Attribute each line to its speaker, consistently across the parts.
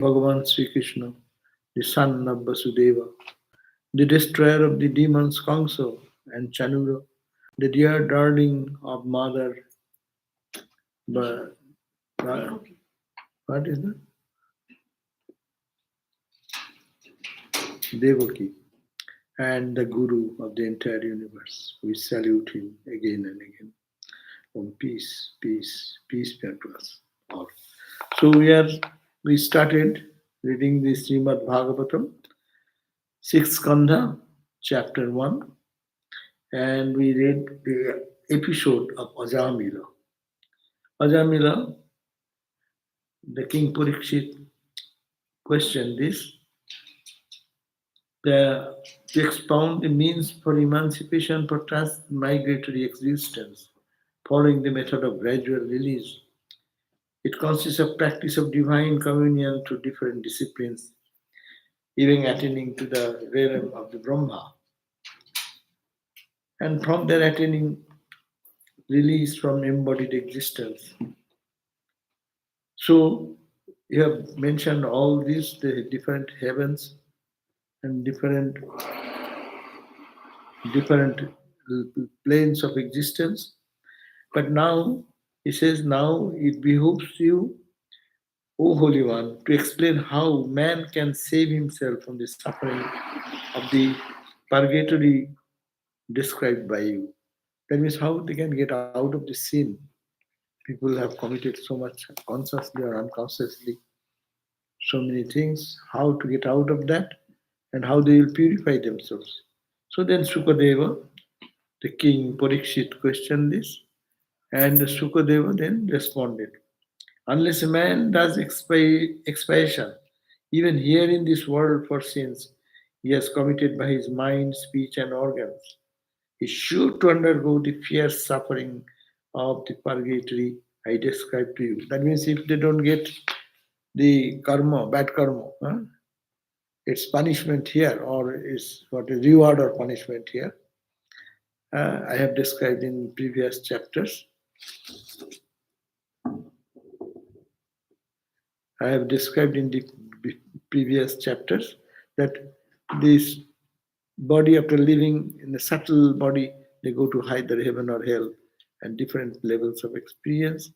Speaker 1: Bhagavan Sri Krishna, the son of Vasudeva, the destroyer of the demons Kamsa and Chanura, the dear darling of Mother Ba- Ba- what is that? Devaki, and the Guru of the entire universe. We salute him again and again. Om peace, peace, peace be unto us all. So we started reading the Srimad Bhagavatam, 6th Skandha, chapter 1, and we read the episode of Ajamila. Ajamila, the King Parikshit questioned this, to expound the means for emancipation for transmigratory existence, following the method of gradual release. It consists of practice of divine communion through different disciplines, even attaining to the realm of the Brahma, and from there attaining release from embodied existence. So you have mentioned all these, the different heavens and different planes of existence. But now he says, now it behooves you, O Holy One, to explain how man can save himself from the suffering of the purgatory described by you. That means how they can get out of the sin. People have committed so much consciously or unconsciously, so many things, how to get out of that and how they will purify themselves. So then Sukadeva, the king Parikshit, questioned this, and Sukadeva then responded, unless a man does expiation, even here in this world for sins he has committed by his mind, speech, and organs, he is sure to undergo the fierce suffering of the purgatory I described to you. That means if they don't get the karma, bad karma, it's punishment here, or is what is reward or punishment here. I have described in previous chapters. I have described in the previous chapters that this body, after living in a subtle body, they go to either heaven or hell and different levels of experience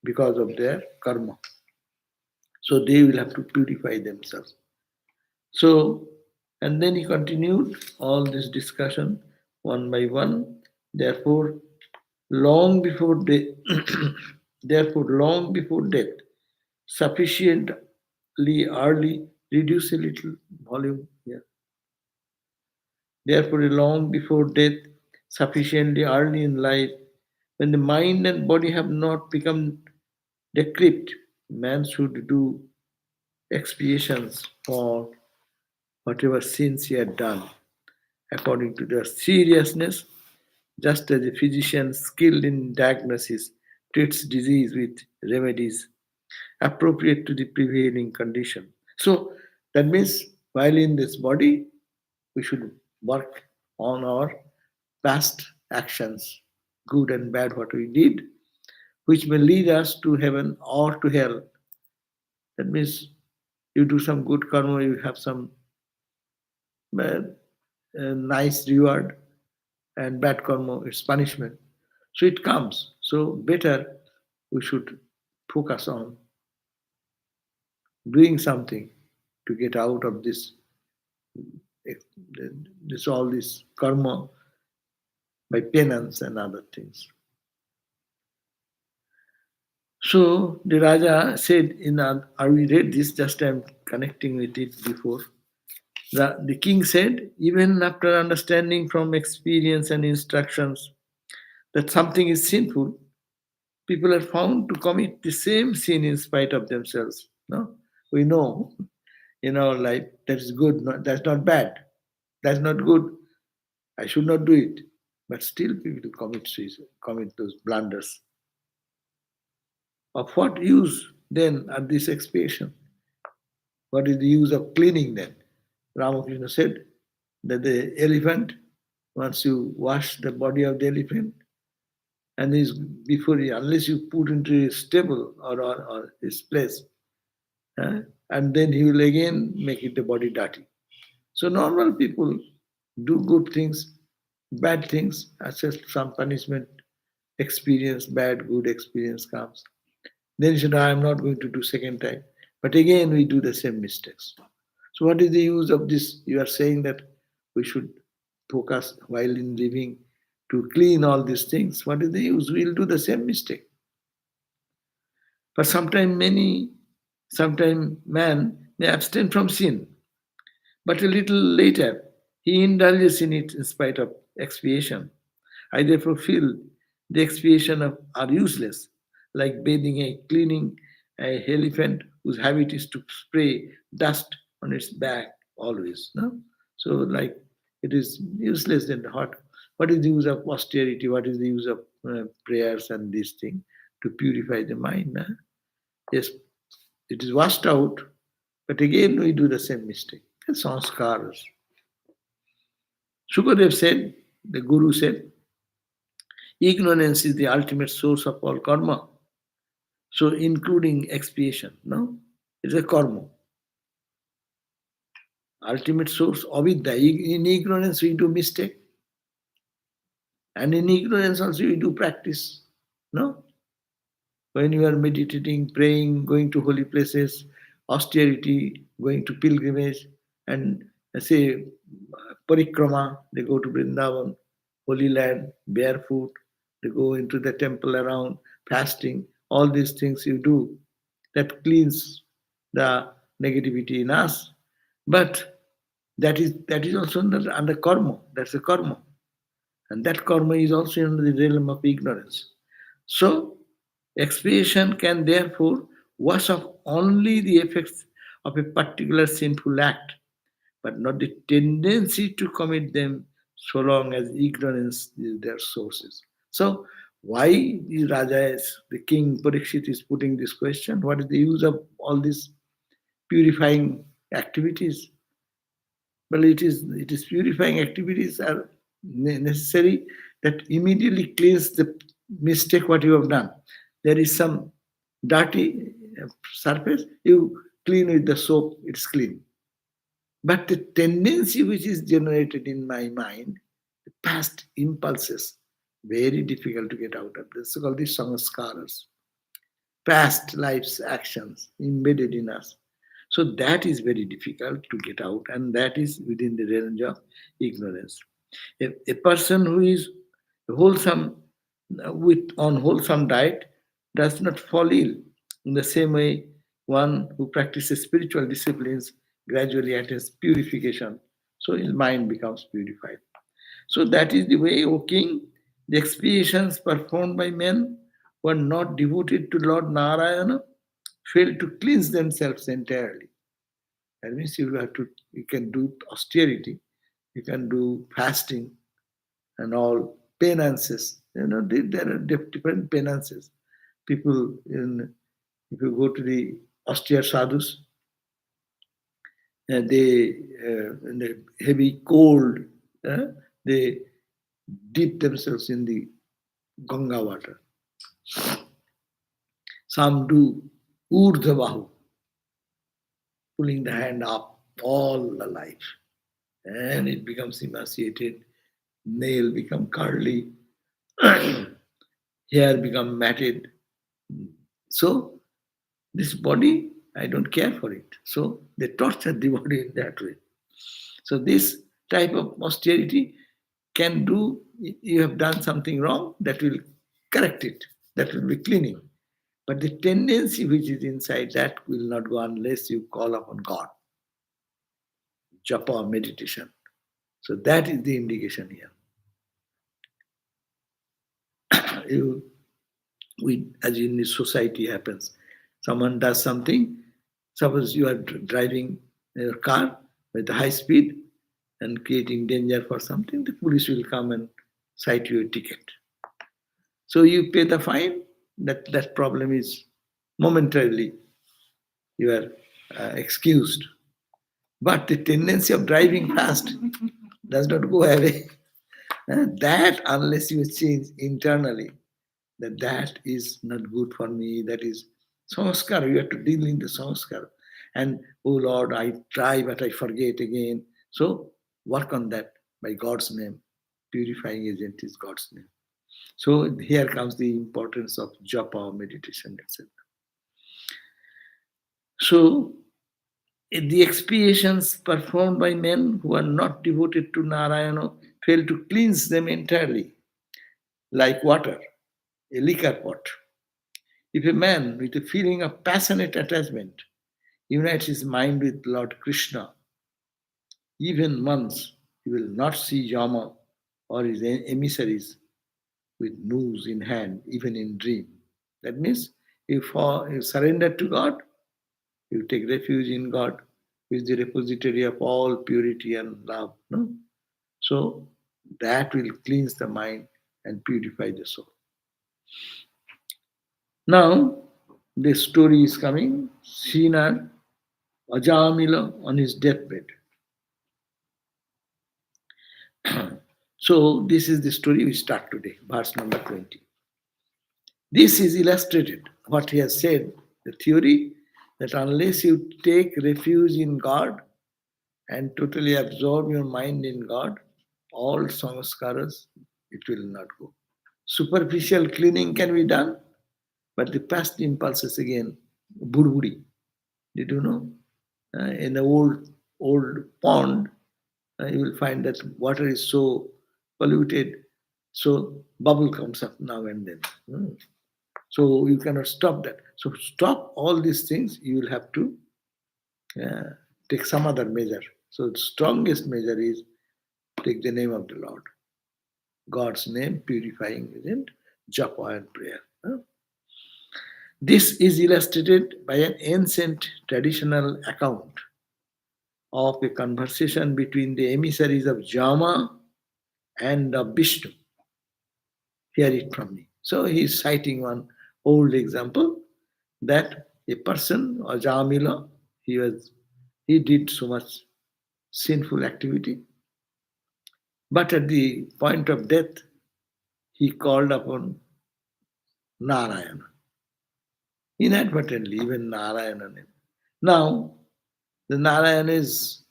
Speaker 1: because of their karma. So they will have to purify themselves. So, and then he continued all this discussion one by one. Therefore, long before death, therefore, long before death, sufficiently early, reduce a little volume here. Therefore, long before death, sufficiently early in life, when the mind and body have not become decrepit, man should do expiations for whatever sins he had done, according to their seriousness, just as a physician skilled in diagnosis treats disease with remedies appropriate to the prevailing condition. So that means while in this body, we should work on our past actions, good and bad, what we did, which may lead us to heaven or to hell. That means you do some good karma, you have some uh, nice reward, and bad karma, it's punishment. So it comes. So better we should focus on doing something to get out of this all this karma by penance and other things. So the Raja said we read this, just I'm connecting with it before. The king said, even after understanding from experience and instructions that something is sinful, people are found to commit the same sin in spite of themselves. No? We know in our life that is good, that's not bad, that's not good, I should not do it. But still people commit suicide, commit those blunders. Of what use then at this expiation? What is the use of cleaning then? Ramakrishna said that the elephant, once you wash the body of the elephant, and unless you put into his stable or his place, and then he will again make it the body dirty. So normal people do good things, bad things, as some punishment experience, bad, good experience comes. Then you say, no, I'm not going to do second time. But again, we do the same mistakes. So what is the use of this? You are saying that we should focus while in living to clean all these things. What is the use? We'll do the same mistake. But sometime man may abstain from sin, but a little later he indulges in it in spite of expiation. I therefore feel the expiation of are useless, like bathing a cleaning a elephant whose habit is to spray dust on its back always. No? So like it is useless and hot. What is the use of austerity? What is the use of prayers and this thing to purify the mind? No? Yes, it is washed out, but again we do the same mistake. It's sanskaras. Shukadev said, the Guru said, ignorance is the ultimate source of all karma. So including expiation, no? It's a karma. Ultimate source, avidya. In ignorance we do mistake. And in ignorance also we do practice. No? When you are meditating, praying, going to holy places, austerity, going to pilgrimage, and say parikrama, they go to Vrindavan, holy land, barefoot, they go into the temple around, fasting, all these things you do, that cleans the negativity in us. But that is also under karma. That's a karma. And that karma is also in the realm of ignorance. So, expiation can therefore wash off only the effects of a particular sinful act, but not the tendency to commit them so long as ignorance is their sources. So, why the Raja is, the king Parikshit is putting this question? What is the use of all these purifying activities? Well, it is purifying activities are necessary that immediately cleanse the mistake what you have done. There is some dirty surface, you clean with the soap, it's clean. But the tendency which is generated in my mind, the past impulses, very difficult to get out of. This is called the sanskaras, past life's actions embedded in us. So that is very difficult to get out, and that is within the range of ignorance. A person who is wholesome with on wholesome diet does not fall ill. In the same way, one who practices spiritual disciplines gradually attains purification, so his mind becomes purified. So that is the way, O king, the expiations performed by men who are not devoted to Lord Narayana fail to cleanse themselves entirely. That means you can do austerity, you can do fasting and all penances. There are different penances. People if you go to the austere sadhus, they in the heavy cold, uh, they dip themselves in the Ganga water. Some do urdhvahu, pulling the hand up all the life, and it becomes emaciated, nail become curly, hair become matted. So this body, I don't care for it. So they torture the body in that way. So this type of austerity can do, you have done something wrong, that will correct it, that will be cleaning. But the tendency which is inside, that will not go unless you call upon God, japa, meditation. So that is the indication here. you, as in the society happens, someone does something, suppose you are driving your car with high speed and creating danger for something, the police will come and cite you a ticket. So you pay the fine, that problem is momentarily, you are excused. But the tendency of driving fast does not go away. That, unless you change internally, that is not good for me, that is sanskar, you have to deal in the sanskar. And oh Lord, I try but I forget again. So work on that by God's name. Purifying agent is God's name. So here comes the importance of japa, meditation, etc. So the expiations performed by men who are not devoted to Narayana fail to cleanse them entirely, like water, a liquor pot. If a man with a feeling of passionate attachment unites his mind with Lord Krishna, even months he will not see Yama or his emissaries with noose in hand, even in dream. That means you surrender to God, you take refuge in God, who is the repository of all purity and love. No? So that will cleanse the mind and purify the soul. Now, the story is coming. Srinath Ajamila on his deathbed. So, this is the story we start today, verse number 20. This is illustrated, what he has said, the theory that unless you take refuge in God and totally absorb your mind in God, all samskaras, it will not go. Superficial cleaning can be done, but the past impulses again, burburi. Did you know? In an old pond, you will find that water is so polluted, so bubble comes up now and then. So you cannot stop that. So stop all these things. You will have to uh, take some other measure. So the strongest measure is take the name of the Lord. God's name, purifying isn't japa and prayer. This is illustrated by an ancient traditional account of a conversation between the emissaries of Jama and of Vishnu. Hear it from me. So he is citing one old example that a person, Ajamila, he did so much sinful activity, but at the point of death, he called upon Narayana. Inadvertently, even Narayana name. Now, the Narayana is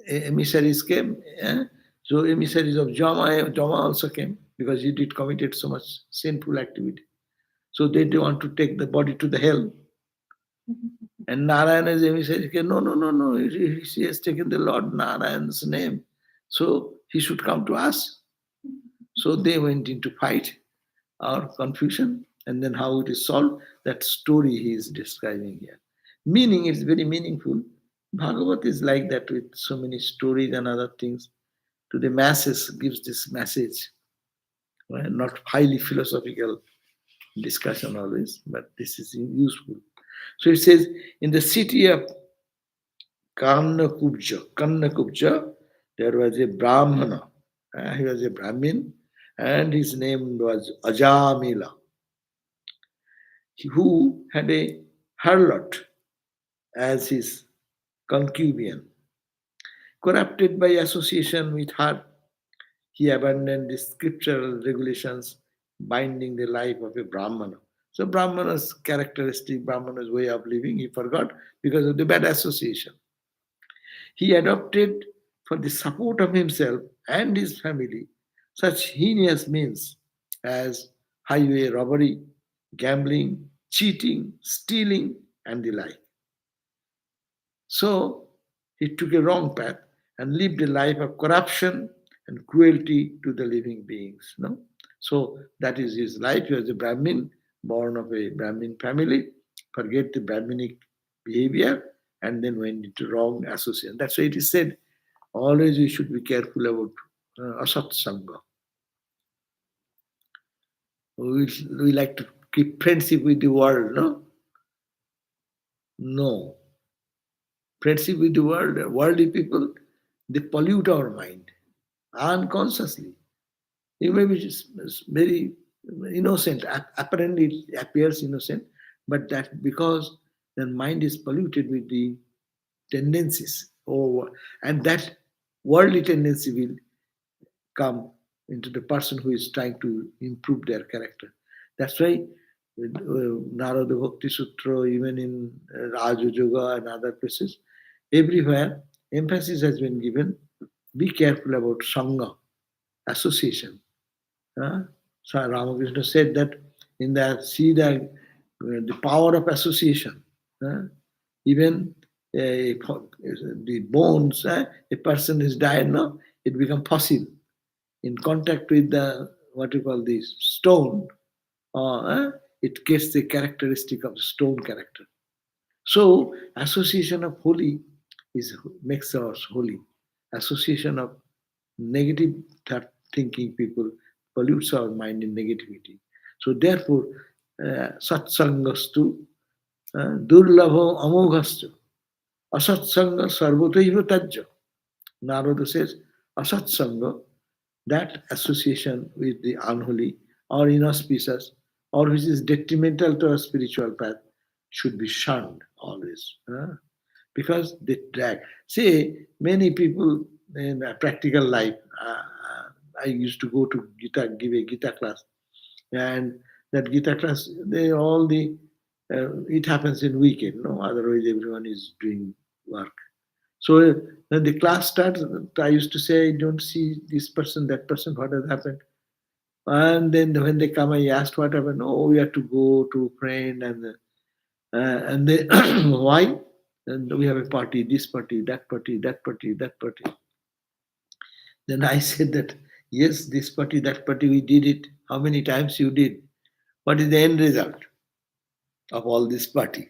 Speaker 1: emissaries came. So emissaries of Jama also came because he did committed so much sinful activity. So they want to take the body to the hell. And Narayana's emissary came, no, no, no, no. He has taken the Lord Narayan's name. So he should come to us. So they went into fight or confusion. And then how it is solved, that story he is describing here. Meaning is very meaningful. Bhagavat is like that with so many stories and other things. To the masses, gives this message. Not highly philosophical discussion always, but this is useful. So it says, in the city of Kannakubja, there was a Brahmana. He was a Brahmin, and his name was Ajamila, who had a harlot as his concubine. Corrupted by association with her, he abandoned the scriptural regulations binding the life of a Brahmana. So Brahmana's characteristic, Brahmana's way of living, he forgot because of the bad association. He adopted for the support of himself and his family such heinous means as highway robbery, gambling, cheating, stealing, and the like. So he took a wrong path and lived a life of corruption and cruelty to the living beings. No? So that is his life. He was a Brahmin, born of a Brahmin family, forget the Brahminic behavior, and then went into wrong association. That's why it is said, always we should be careful about asat sangha. We like to keep friendship with the world, no? No. Friendship with the world, worldly people, they pollute our mind unconsciously. You may be just very innocent, apparently it appears innocent, but that because their mind is polluted with the tendencies, and that worldly tendency will come into the person who is trying to improve their character. That's why Narada Bhakti Sutra, even in Raja Yoga and other places, everywhere emphasis has been given. Be careful about Sangha, association. So Ramakrishna said that in the see the power of association. uh, Even the bones, a person is died now, it become fossil in contact with the what you call this stone, it gets the characteristic of stone character. So association of holy is makes us holy. Association of negative thinking people pollutes our mind in negativity. So therefore, satsangastu durlabho amoghastu asatsanga sarvataiva tajya. Narada says, asatsanga, that association with the unholy or inauspicious or which is detrimental to a spiritual path should be shunned always. Because they drag. See, many people in a practical life, I used to go to Gita, give a Gita class, and that Gita class, it happens in weekend, no? Otherwise, everyone is doing work. So when the class starts, I used to say, don't see this person, that person, what has happened? And then when they come, I asked what happened. Oh, we have to go to friend and they why? And we have a party, this party, that party, that party, that party. Then I said that yes, this party, that party, we did it. How many times you did? What is the end result of all this party?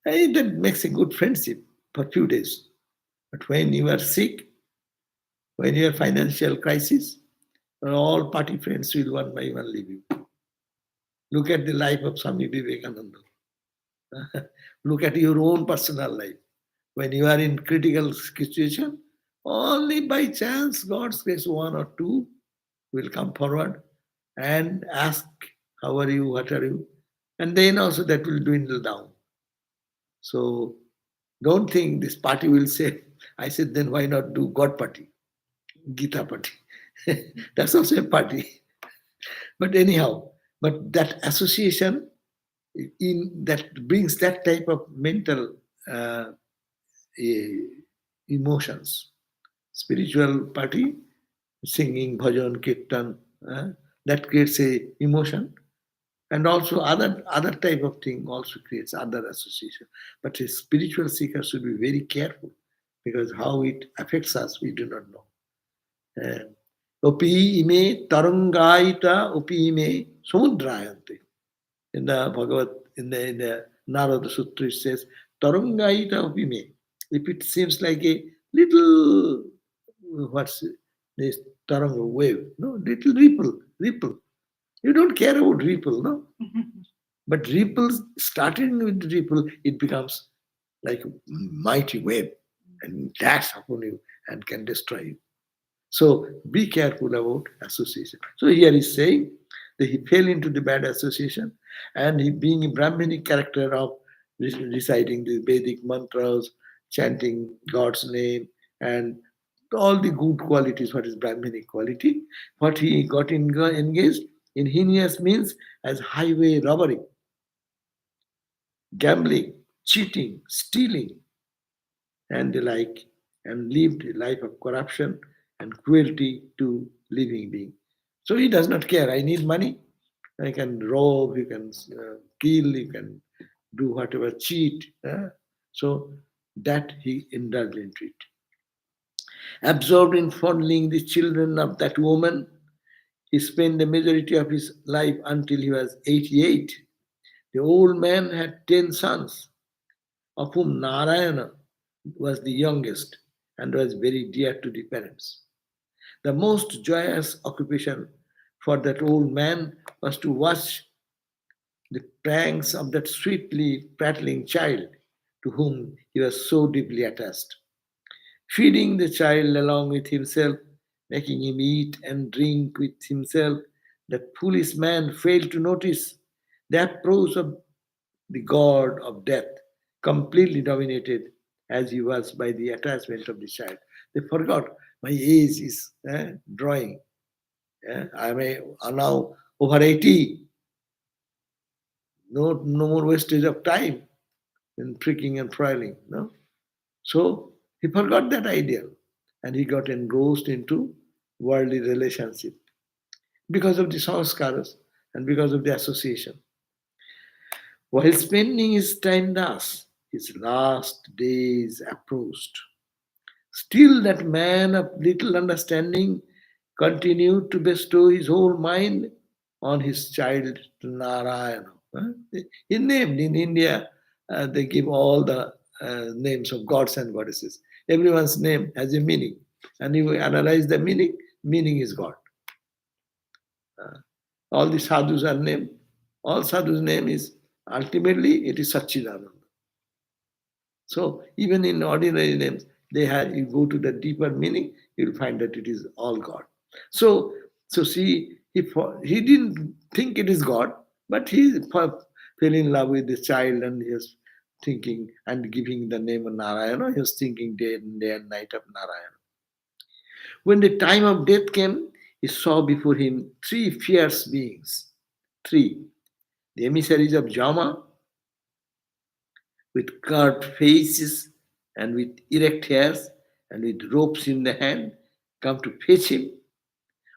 Speaker 1: That makes a good friendship for few days. But when you are sick, when you are financial crisis, all party friends will one by one leave you. Look at the life of Swami Vivekananda. Look at your own personal life. When you are in critical situation, only by chance, God's grace, one or two will come forward and ask, how are you, what are you? And then also that will dwindle down. So don't think this party will say, I said, then why not do God party, Gita party? That's also a party. But anyhow, but that association in that brings that type of mental uh, eh, emotions. Spiritual party, singing, bhajan, kirtan, that creates a emotion, and also other type of thing also creates other association. But a spiritual seeker should be very careful because how it affects us we do not know. Uh, Opi ime tarangaita opi ime samudrayante. In the in the Narada Sutra, it says, Tarangaita upime. If it seems like a little, what's this taranga wave, no, little ripple. You don't care about ripple, no? But ripples, starting with ripple, it becomes like a mighty wave and dash upon you and can destroy you. So be careful about association. So here he's saying that he fell into the bad association and he being a Brahminic character of reciting the Vedic mantras, chanting God's name and all the good qualities, what is Brahminic quality, what he got engaged in heinous means as highway robbery, gambling, cheating, stealing, and the like, and lived a life of corruption and cruelty to living being. So he does not care. I need money. I can rob, you can kill, you can do whatever, cheat. So that he indulged into it. Absorbed in fondling the children of that woman, he spent the majority of his life until he was 88. The old man had 10 sons, of whom Narayana was the youngest and was very dear to the parents. The most joyous occupation for that old man was to watch the pranks of that sweetly prattling child to whom he was so deeply attached. Feeding the child along with himself, making him eat and drink with himself, that foolish man failed to notice the approach of the god of death, completely dominated as he was by the attachment of the child. They forgot my age is drawing. I am now over 80. No more wastage of time in pricking and proiling. No? So he forgot that ideal and he got engrossed into worldly relationship because of the sanskaras and because of the association. While spending his time thus, his last days approached. Still, that man of little understanding continued to bestow his whole mind on his child Narayana. He named in India, they give all the names of gods and goddesses. Everyone's name has a meaning. And if we analyze the meaning, meaning is God. Uh, all the sadhus are named. All sadhus' name is ultimately it is Satchidananda. So even in ordinary names, they have you go to the deeper meaning, you'll find that it is all God. So see, he didn't think it is God, but he fell in love with the child and he was thinking and giving the name of Narayana. He was thinking day and night of Narayana. When the time of death came, he saw before him three fierce beings. Three. The emissaries of Jama, with curved faces and with erect hairs and with ropes in the hand, come to fetch him.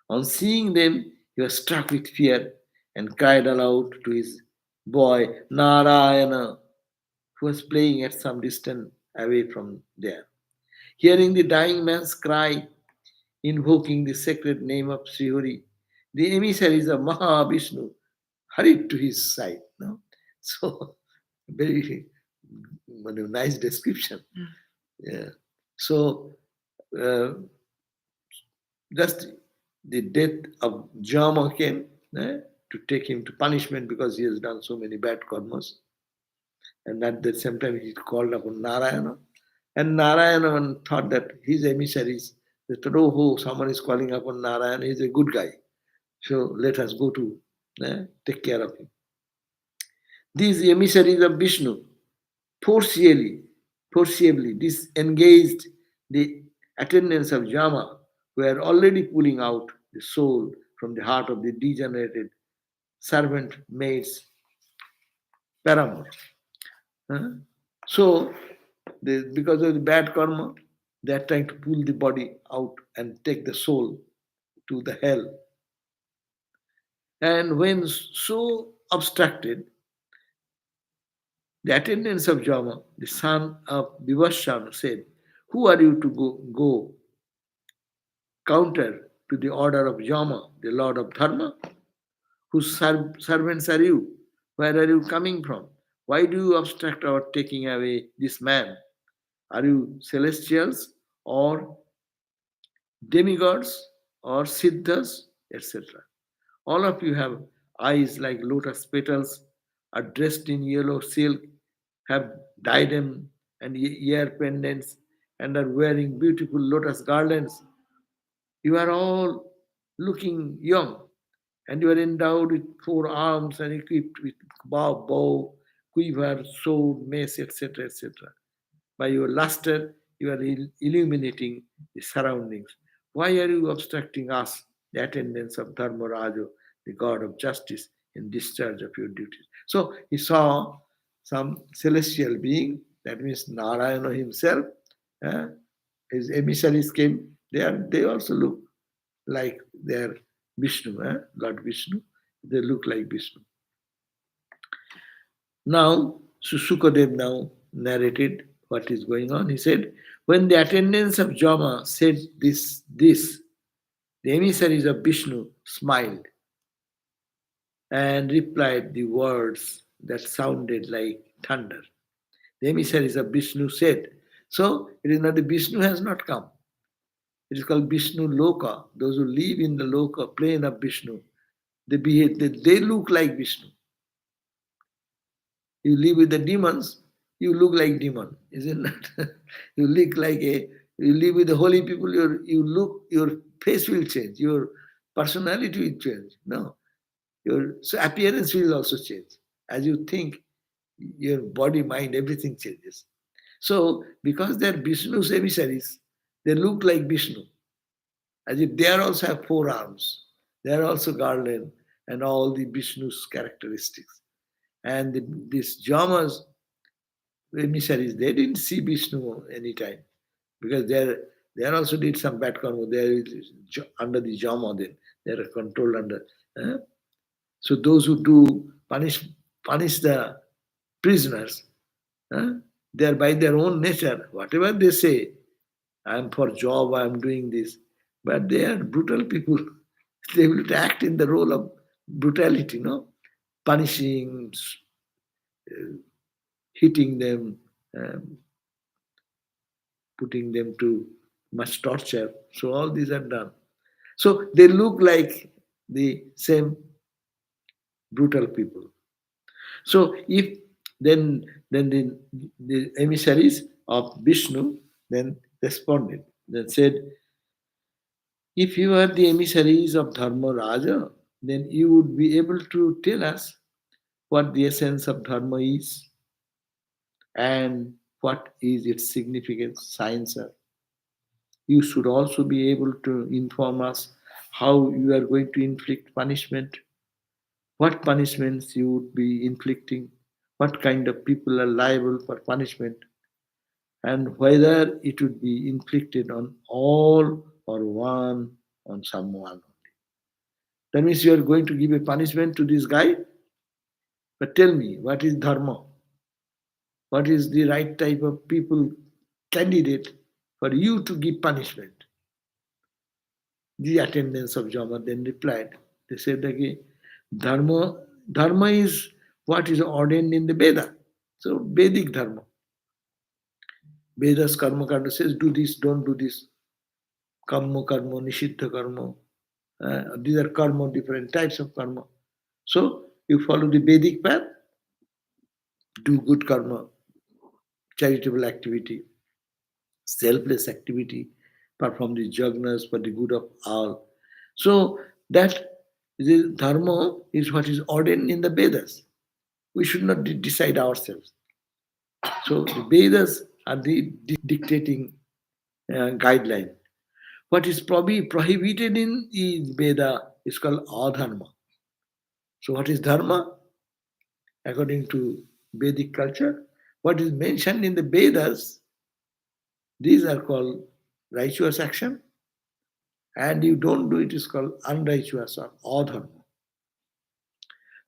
Speaker 1: On seeing them, he was struck with fear and cried aloud to his boy Narayana, who was playing at some distance away from there. Hearing the dying man's cry, invoking the sacred name of Srihari, the emissaries of Mahavishnu hurried to his side. No? So, very nice description. Yeah. So, uh, just the death of Jama came to take him to punishment because he has done so many bad karmas. And at the same time, he called upon Narayana. And Narayana thought that his emissaries, they thought, oh, someone is calling upon Narayana, he's a good guy. So let us go to take care of him. These emissaries of Vishnu forcibly disengaged the attendants of Yama, who were already pulling out the soul from the heart of the degenerated servant maid's paramour. Huh? So, because of the bad karma, they are trying to pull the body out and take the soul to the hell. And when so obstructed, the attendants of Jama, the son of Vivashan, said, who are you to go counter to the order of Yama, the Lord of Dharma? Whose servants are you? Where are you coming from? Why do you obstruct our taking away this man? Are you celestials or demigods or siddhas, etc.? All of you have eyes like lotus petals, are dressed in yellow silk, have diadem and ear pendants, and are wearing beautiful lotus garlands. You are all looking young, and you are endowed with four arms and equipped with bow, quiver, sword, mace, etc., etc. By your luster, you are illuminating the surroundings. Why are you obstructing us, the attendants of Dharmaraja, the god of justice, in discharge of your duties? So he saw some celestial being, that means Narayana himself. eh, his emissaries came. They also look like their Vishnu, Lord Vishnu. They look like Vishnu. Now, Susukadev now narrated what is going on. He said, when the attendants of Jama said this, the emissaries of Vishnu smiled and replied the words that sounded like thunder. The emissaries of Vishnu said, so it is not the Vishnu has not come. It is called Vishnu Loka. Those who live in the Loka plane of Vishnu, they look like Vishnu. You live with the demons, you look like demon, isn't it? You live with the holy people, your face will change, your personality will change. No. So appearance will also change. As you think, your body, mind, everything changes. So because they're Vishnu's emissaries, they look like Vishnu. As if they also have four arms. They are also garland and all the Vishnu's characteristics. And these Jamas, emissaries, they didn't see Vishnu anytime because they also did some bad karma. They are under the Jama, then they are controlled under. eh? So those who do punish the prisoners, eh, they are by their own nature. Whatever they say, I am for job, I am doing this. But they are brutal people. They will act in the role of brutality, no? Punishing, hitting them, um, putting them to much torture. So all these are done. So they look like the same brutal people. So if then the emissaries of Vishnu then responded, then said, if you are the emissaries of Dharma Raja, then you would be able to tell us what the essence of Dharma is and what is its significance, science. You should also be able to inform us how you are going to inflict punishment, what punishments you would be inflicting, what kind of people are liable for punishment, and whether it would be inflicted on all or one on someone. That means you are going to give a punishment to this guy. But tell me, what is dharma? What is the right type of people candidate for you to give punishment? The attendants of Jama then replied. They said again, dharma is what is ordained in the Veda. So Vedic dharma. Vedas karma kanda says do this, don't do this. Kamma karma, nishiddha karma. These are karma, different types of karma. So you follow the Vedic path, do good karma, charitable activity, selfless activity, perform the jagnas for the good of all. So that the dharma is what is ordained in the Vedas. We should not decide ourselves. So the Vedas are the dictating guideline. What is probably prohibited in the Veda is called adharma. So what is dharma? According to Vedic culture, what is mentioned in the Vedas, these are called righteous action, and you don't do it is called unrighteous or adharma.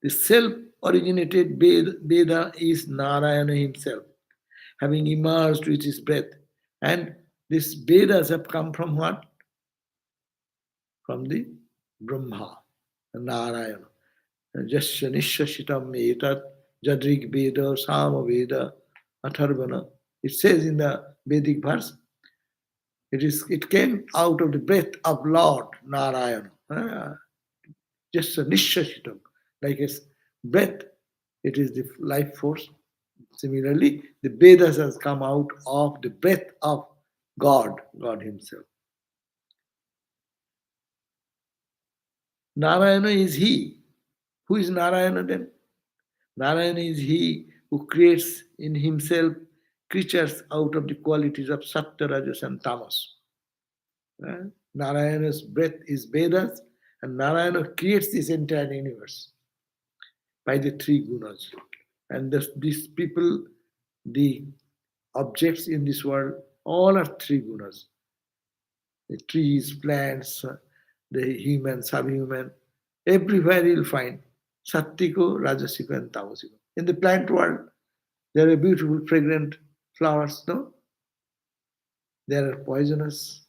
Speaker 1: The self-originated Veda is Narayana himself, having emerged with his breath. And these Vedas have come from what? From the Brahma, Narayana. Jasya Nishashitam Etat Jadrig Veda Sama Veda Atharvana. It says in the Vedic verse, it came out of the breath of Lord Narayana. Just a nishashitam, like a breath, it is the life force. Similarly, the Vedas has come out of the breath of God, God Himself. Narayana is He. Who is Narayana then? Narayana is He who creates in Himself creatures out of the qualities of Sattva, Rajas, and Tamas. Narayana's breath is Vedas, and Narayana creates this entire universe by the three gunas. And these people, the objects in this world, all are three gunas. The trees, plants, the human, subhuman, everywhere you'll find Sattiko, Rajasiko, and Tamasiko. In the plant world, there are beautiful, fragrant flowers, no? There are poisonous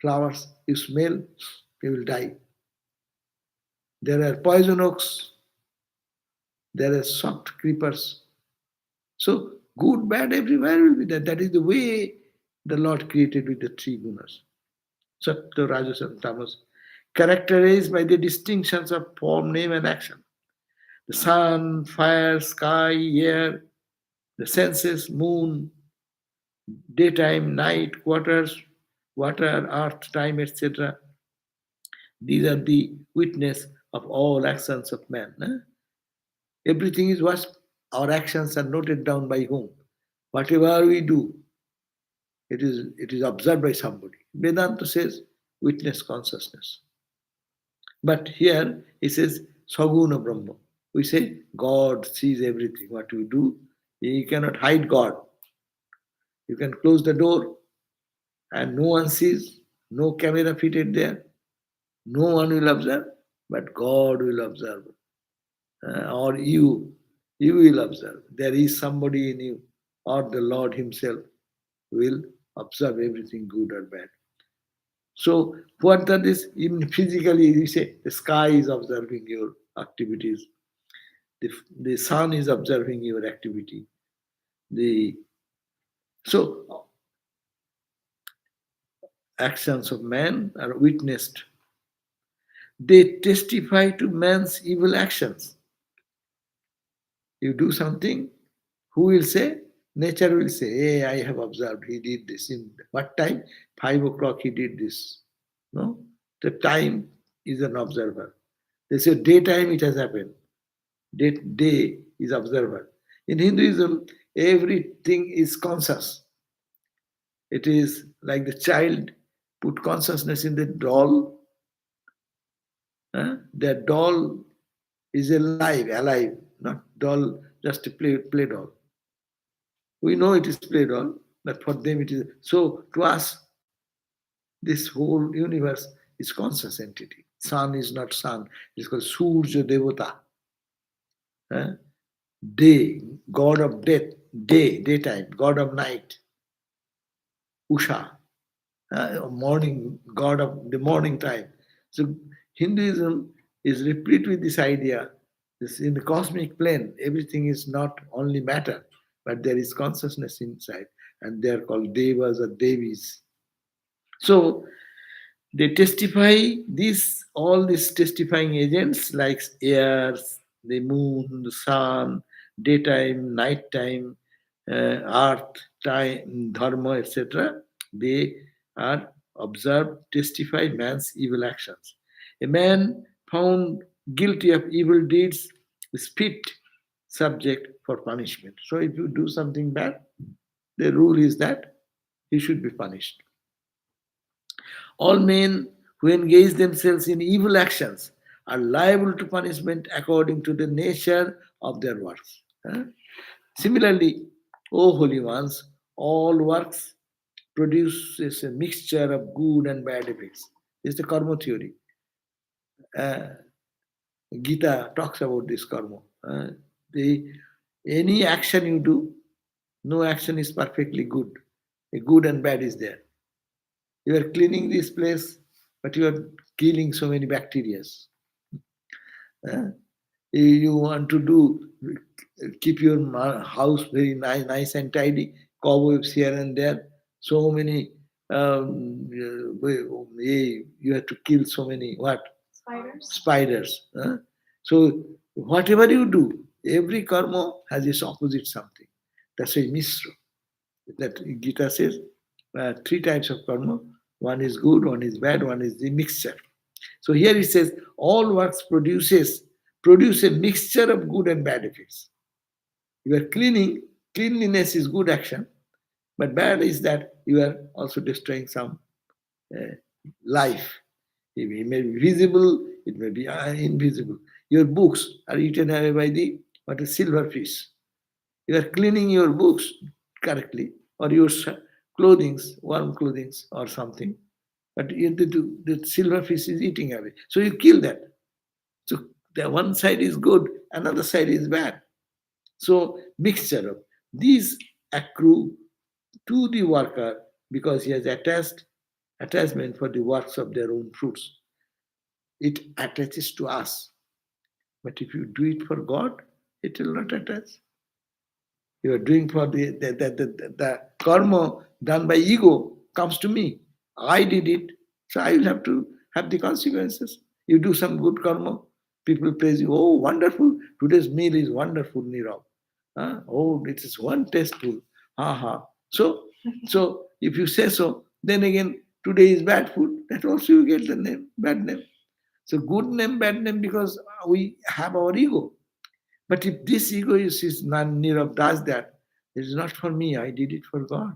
Speaker 1: flowers. You smell, you will die. There are poison oaks, there are soft creepers. So good, bad, everywhere will be there. That is the way the Lord created with the three gunas. Sattva, Rajas, and Tamas, characterized by the distinctions of form, name, and action. The sun, fire, sky, air, the senses, moon, daytime, night, quarters, water, earth, time, etc. These are the witness of all actions of man. Everything is what our actions are noted down by whom? Whatever we do, it is observed by somebody. Vedanta says witness consciousness. But here he says Saguna Brahma. We say God sees everything. What you do, you cannot hide God. You can close the door and no one sees, no camera fitted there, no one will observe, but God will observe. Or you will observe. There is somebody in you, or the Lord Himself will observe everything good or bad. So, what that is, in physically, you say the sky is observing your activities, the sun is observing your activity. The so actions of man are witnessed. They testify to man's evil actions. You do something, who will say? Nature will say, hey, I have observed, he did this. In what time? 5 o'clock he did this. No? The time is an observer. They say daytime it has happened. Day is observer. In Hinduism, everything is conscious. It is like the child put consciousness in the doll. That doll is alive, not doll, just a play doll. We know it is play doll, but for them it is. So to us, this whole universe is conscious entity. Sun is not sun. It's called Surya Devata. eh? Day, god of death, daytime, god of night, Usha, morning, god of the morning time. So Hinduism is replete with this idea. This in the cosmic plane, everything is not only matter, but there is consciousness inside, and they are called devas or devis. So they testify these all these testifying agents like air, the moon, the sun, daytime, nighttime, earth, time, dharma, etc. They are observed, testify man's evil actions. A man found guilty of evil deeds is fit subject for punishment. So if you do something bad, the rule is that he should be punished. All men who engage themselves in evil actions are liable to punishment according to the nature of their works. Similarly, O holy ones, all works produces a mixture of good and bad effects. This is the karma theory. Uh, Gita talks about this karma. The any action you do, no action is perfectly good. A good and bad is there. You are cleaning this place, but you are killing so many bacteria. Eh? You want to do keep your house very nice and tidy, cobwebs here and there. So many you have to kill so many what spiders. So whatever you do, every karma has its opposite something. That's why Misra. That Gita says three types of karma. One is good, one is bad, one is the mixture. So here it says all works produce a mixture of good and bad effects. You are cleaning, cleanliness is good action, but bad is that you are also destroying some uh, life. It may be visible, it may be invisible. Your books are eaten away by the what a silverfish. You are cleaning your books correctly, or your clothings, warm clothings, or something, but the silverfish is eating away. So you kill that. So the one side is good, another side is bad. So mixture of these accrue to the worker because he has attachment for the works of their own fruits. It attaches to us. But if you do it for God, it will not attach. You are doing for the karma done by ego comes to me. I did it, so I will have to have the consequences. You do some good karma, people praise you. Oh, wonderful! Today's meal is wonderful, Nirav. Oh, it is one tasteful. Ha. So if you say so, then again today is bad food. That also you get the name, bad name. So good name, bad name because we have our ego. But if this ego is Nirav does that, it is not for me. I did it for God.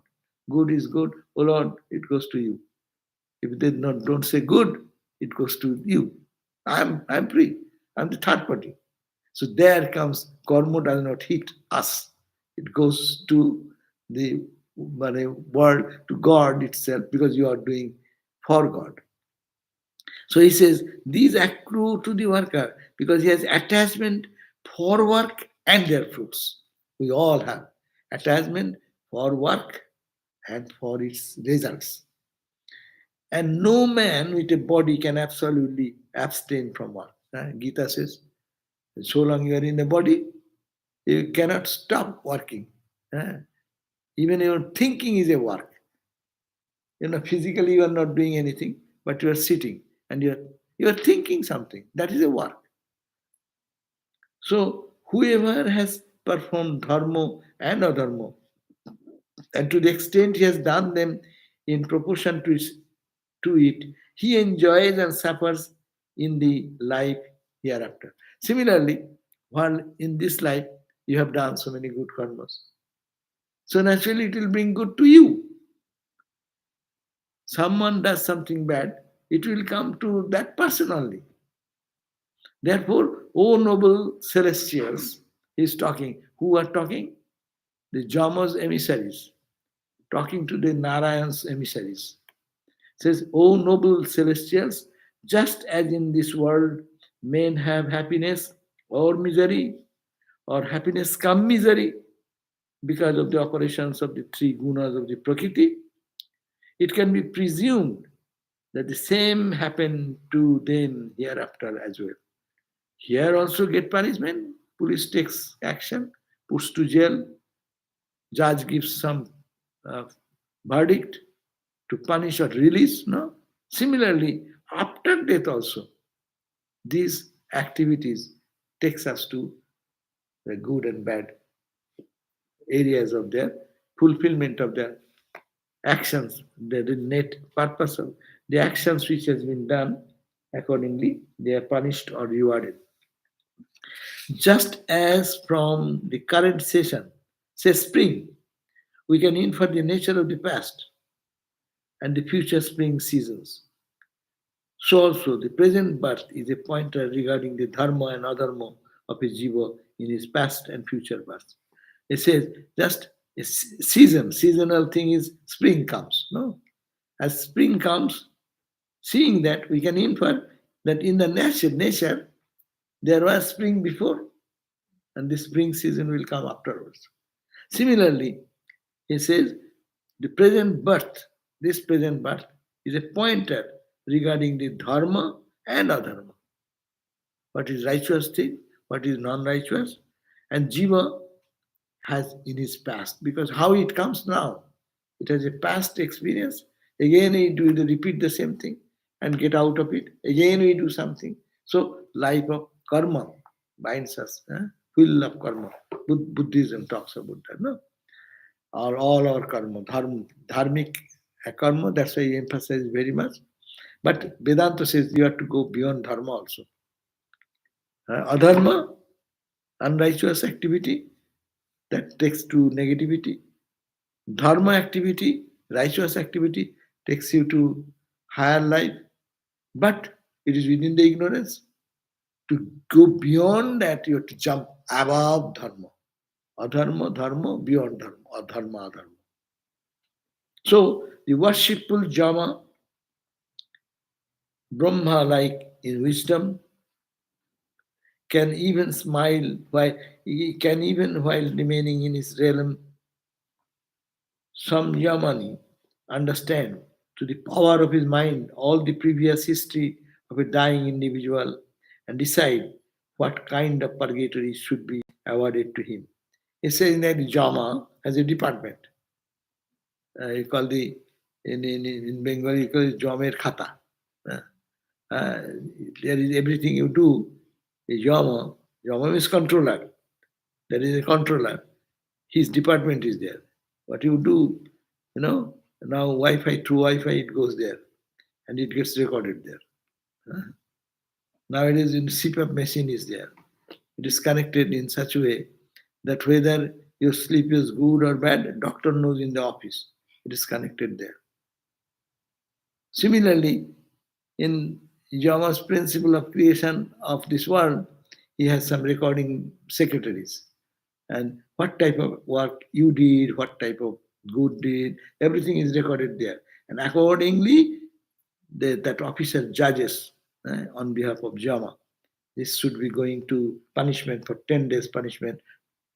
Speaker 1: Good is good. Oh Lord, it goes to you. If they don't say good, it goes to you. I'm free. I'm the third party. So there comes karma does not hit us. It goes to the world, to God itself, because you are doing for God. So he says, these accrue to the worker because he has attachment for work and their fruits. We all have attachment for work and for its results. And no man with a body can absolutely abstain from work. Gita says, so long you are in the body, you cannot stop working. Even your thinking is a work. Physically you are not doing anything, but you are sitting and you are thinking something. That is a work. So whoever has performed dharma and adharma, and to the extent he has done them in proportion to it, he enjoys and suffers in the life hereafter. Similarly, while in this life you have done so many good karmas, so naturally it will bring good to you. Someone does something bad, it will come to that person only. Therefore, O noble celestials, he is talking. Who are talking? The Jama's emissaries, talking to the Narayan's emissaries. Says, O noble celestials, just as in this world men have happiness or misery, or happiness come misery because of the operations of the three gunas of the Prakriti, it can be presumed that the same happen to them hereafter as well. Here also get punishment, police takes action, puts to jail, judge gives some uh, verdict to punish or release. No. Similarly, after death also, these activities takes us to the good and bad areas of their fulfillment of their actions, the net purpose of the actions which has been done. Accordingly, they are punished or rewarded. Just as from the current session, say spring, we can infer the nature of the past and the future spring seasons. So also the present birth is a pointer regarding the dharma and adharma of a jiva in his past and future birth. It says just a seasonal thing is spring comes. No, as spring comes, seeing that we can infer that in the nature there was spring before, and the spring season will come afterwards. Similarly, he says the present birth, this present birth is a pointer regarding the dharma and adharma. What is righteous thing, what is non-righteous, and jiva has in his past. Because how it comes now, it has a past experience. Again, it will repeat the same thing and get out of it. Again, we do something. So, life of karma binds us. Wheel of karma. Buddhism talks about that. No? All our karma, dharmic karma, that's why he emphasizes very much. But Vedanta says you have to go beyond dharma also. Adharma, unrighteous activity, that takes to negativity. Dharma activity, righteous activity, takes you to higher life. But it is within the ignorance. To go beyond that, you have to jump above dharma. Adharma, dharma, beyond dharma. Adharma, adharma. So the worshipful Jama, Brahma like in wisdom, can even smile while he can even while remaining in his realm. Some Yamani understand to the power of his mind all the previous history of a dying individual and decide what kind of purgatory should be awarded to him. He says that Jama has a department. You call the in Bengali you call it Jomer Khata. Uh, uh, there is everything you do. A Jama, Jama is controller. There is a controller. His department is there. What you do, now Wi-Fi, through Wi-Fi it goes there and it gets recorded there. Huh? Nowadays in CPAP machine is there. It is connected in such a way that whether your sleep is good or bad, doctor knows in the office. It is connected there. Similarly, in Yama's principle of creation of this world, he has some recording secretaries. And what type of work you did, what type of good did, everything is recorded there. And accordingly, that officer judges on behalf of Jama. This should be going to punishment for 10 days punishment,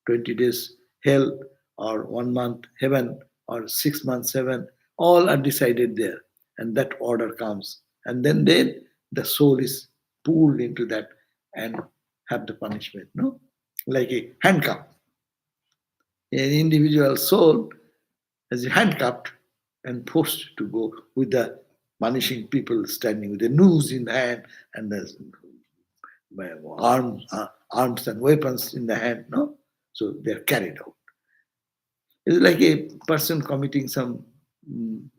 Speaker 1: 20 days hell, or 1 month heaven, or 6 months heaven. All are decided there. And that order comes. And then the soul is pulled into that and have the punishment. No? Like a handcuff. An individual soul is handcuffed and forced to go with the punishing people standing with the noose in the hand and the arms and weapons in the hand, no? So they're carried out. It's like a person committing some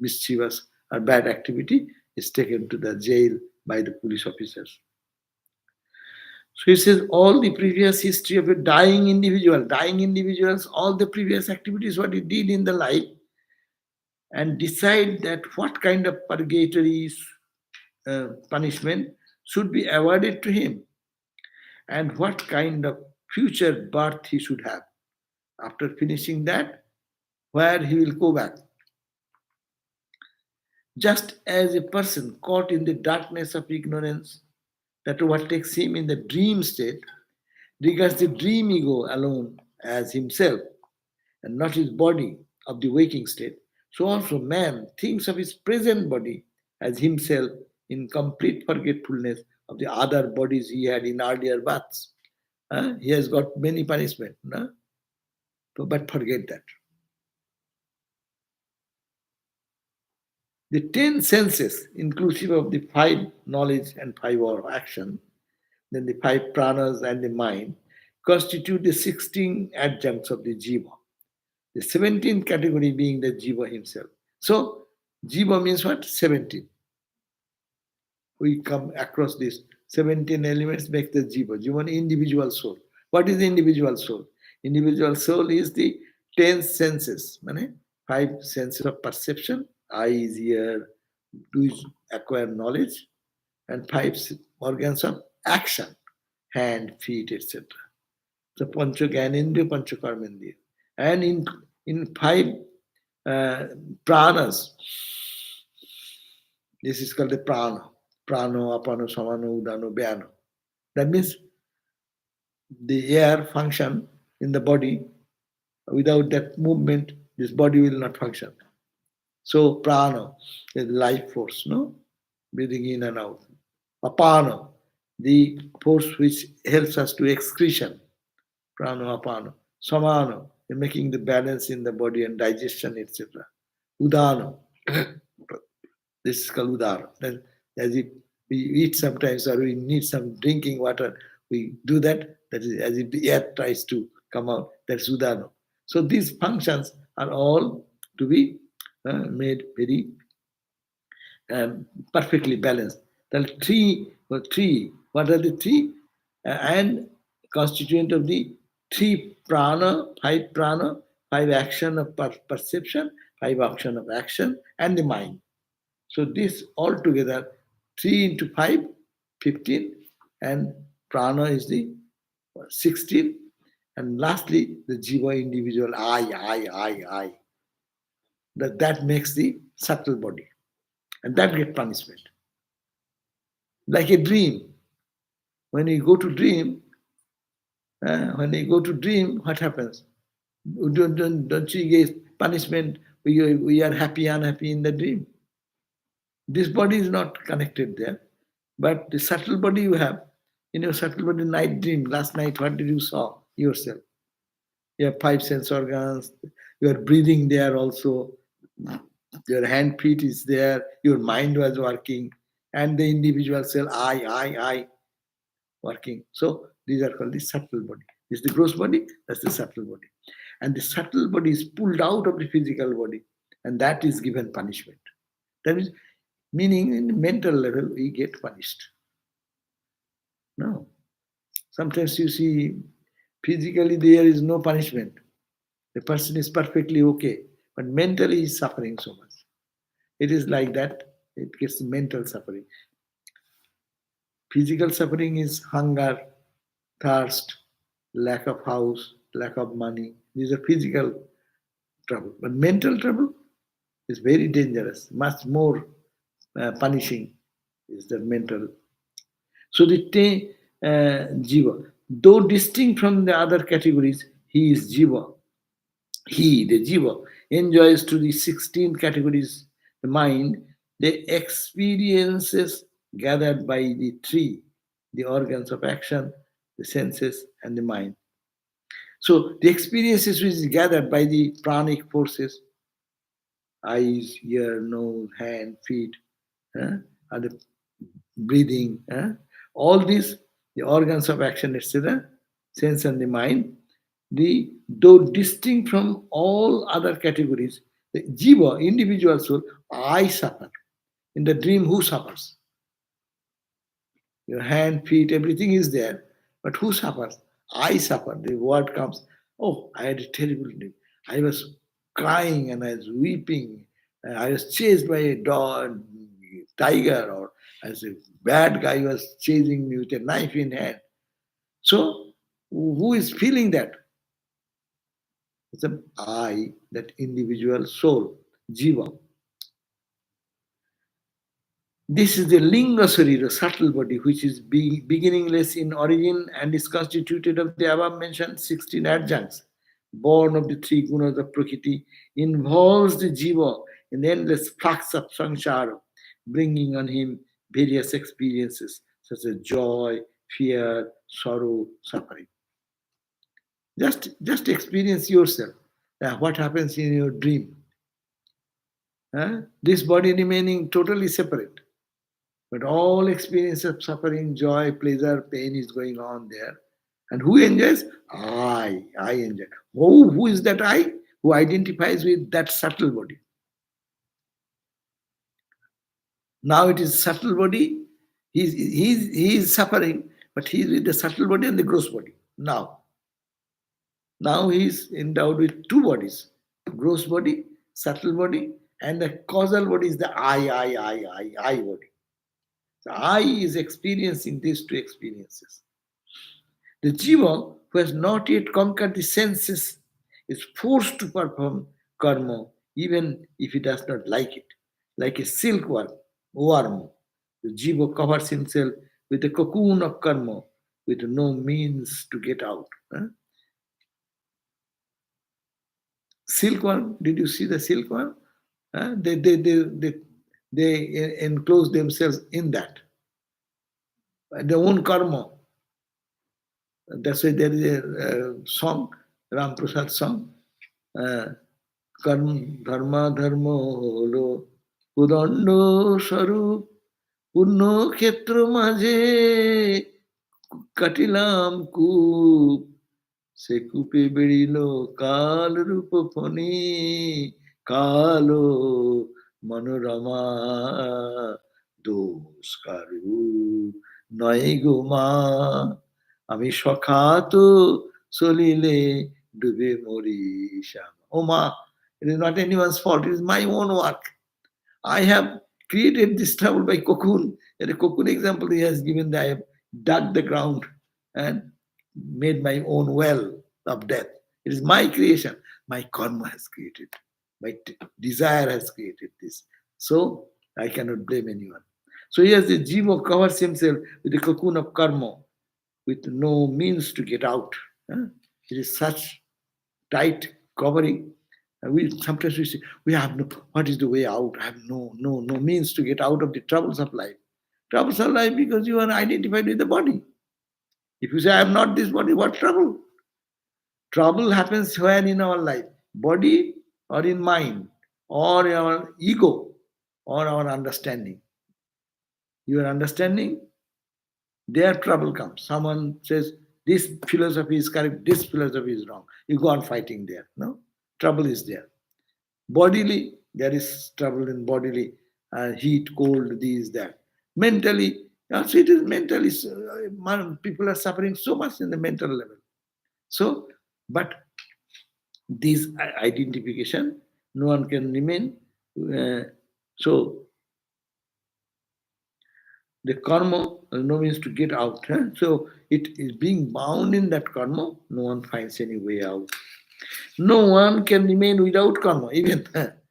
Speaker 1: mischievous or bad activity is taken to the jail by the police officers. So he says all the previous history of a dying individuals, all the previous activities, what he did in the life, and decide that what kind of purgatory punishment should be awarded to him and what kind of future birth he should have. After finishing that, where he will go back. Just as a person caught in the darkness of ignorance that overtakes him in the dream state regards the dream ego alone as himself and not his body of the waking state, so also man thinks of his present body as himself in complete forgetfulness of the other bodies he had in earlier births. He has got many punishment, no? But forget that. The 10 senses, inclusive of the 5 knowledge and 5 of action, then the 5 pranas and the mind, constitute the 16 adjuncts of the jiva. The 17th category being the jiva himself. So, jiva means what? 17. We come across these 17 elements make the jiva. Jiva, individual soul. What is the individual soul? Individual soul is the 10 senses, 5 senses of perception, eyes, ear, to acquire knowledge, and 5 organs of action, hand, feet, etc. So pancha gyanendriya, pancha karmendriya. And in 5 pranas, this is called the prana. Prano, apano, samano, udano, vyano. That means the air function in the body. Without that movement, this body will not function. So prana is life force, no? Breathing in and out. Apana, the force which helps us to excretion. Prana, apana. Samana, making the balance in the body and digestion, etc. Udana, this is called udara. Then, as if we eat sometimes or we need some drinking water, we do that. That is as if the air tries to come out. That's udana. So these functions are all to be made very perfectly balanced. The three. What are the 3? And constituent of the 3 prana, 5 action of perception, 5 action of action, and the mind. So this all together, 3 into 5, 15, and prana is the 16, and lastly the jiva individual I. That makes the subtle body, and that get punishment. Like a dream. When you go to dream, what happens? Don't you get punishment? We are happy, unhappy in the dream. This body is not connected there, but the subtle body you have, in your subtle body night dream, last night, what did you saw yourself? You have 5 sense organs, you are breathing there also, your hand, feet is there, your mind was working, and the individual cell, I, working. So these are called the subtle body. This is the gross body, that's the subtle body. And the subtle body is pulled out of the physical body, and that is given punishment. That is meaning in the mental level we get punished. No. Sometimes you see physically there is no punishment. The person is perfectly okay, but mentally he is suffering so much. It is like that, it gets mental suffering. Physical suffering is hunger, thirst, lack of house, lack of money. These are physical trouble. But mental trouble is very dangerous, much more punishing is the mental. So the jiva, though distinct from the other categories, he is jiva. He, the jiva, enjoys to the 16 categories, the mind, the experiences gathered by the three, the organs of action, the senses, and the mind. So the experiences which is gathered by the pranic forces, eyes, ear, nose, hand, feet, and the breathing, all these, the organs of action, etc., sense and the mind, the though distinct from all other categories, the jiva, individual soul, I suffer. In the dream, who suffers? Your hand, feet, everything is there. But who suffers? I suffer. The word comes, oh, I had a terrible dream. I was crying and I was weeping. I was chased by a dog, tiger, or as a bad guy was chasing me with a knife in hand. So, who is feeling that? It's an I, that individual soul, jiva. This is the linga sarira, subtle body, which is beginningless in origin and is constituted of the above mentioned 16 adjuncts. Born of the three gunas of Prakriti, involves the jiva in the endless flux of samsara, bringing on him various experiences such as joy, fear, sorrow, suffering. Just experience yourself what happens in your dream. This body remaining totally separate. But all experience of suffering, joy, pleasure, pain is going on there. And who enjoys? I enjoy. Who is that I? Who identifies with that subtle body. Now it is subtle body. He is suffering, but he is with the subtle body and the gross body. Now he is endowed with two bodies: gross body, subtle body, and the causal body is the I body. The I is experiencing these two experiences. The jiva who has not yet conquered the senses is forced to perform karma even if he does not like it. Like a worm, the jiva covers himself with a cocoon of karma with no means to get out. Silkworm, did you see the silkworm? They enclose themselves in that. Their own karma. That's why there is a song, Ram Prasad song. কর্ম ধর্ম হলো উদণ্ড স্বরূপ পুণ্যক্ষেত্র মাঝে কাটিলাম কূপ সে কূপে beryl কাল রূপ ফণি কালো মনোরমা দোষ কারু নয় গো মা আমি সখাত চলিলে ডুবে মরি শ্যাম ও মা, it is not anyone's fault, it is my own work. I have created this trouble by cocoon. In a cocoon example he has given that I have dug the ground and made my own well of death. It is my creation. My karma has created. My desire has created this. So I cannot blame anyone. So yes, the jiva covers himself with the cocoon of karma with no means to get out. It is such tight covering. And we sometimes we say, we have no, what is the way out? I have no means to get out of the troubles of life. Troubles of life because you are identified with the body. If you say, I am not this body, what trouble? Trouble happens where in our life? Body or in mind or our ego or our understanding. Your understanding, there trouble comes. Someone says, this philosophy is correct, this philosophy is wrong. You go on fighting there. No? Trouble is there. Bodily, there is trouble in bodily, heat, cold, these, that. Mentally, also it is mentally, people are suffering so much in the mental level. So, but this identification, no one can remain. So, The karma, no means to get out. Huh? So it is being bound in that karma, no one finds any way out. No one can remain without karma, even.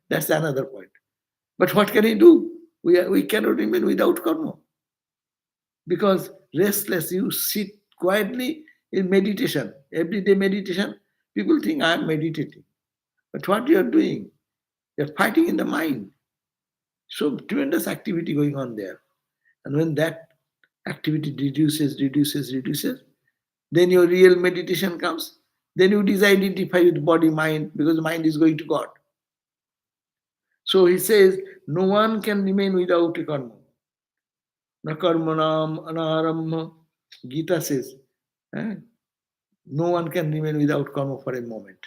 Speaker 1: That's another point. But what can he do? We cannot remain without karma. Because restless, you sit quietly in meditation, everyday meditation. People think I am meditating. But what you are doing? You are fighting in the mind. So tremendous activity going on there. And when that activity reduces, then your real meditation comes. Then you disidentify with body, mind, because the mind is going to God. So he says, no one can remain without a karma. Na karmanam anaramha. Gita says, eh, no one can remain without karma for a moment,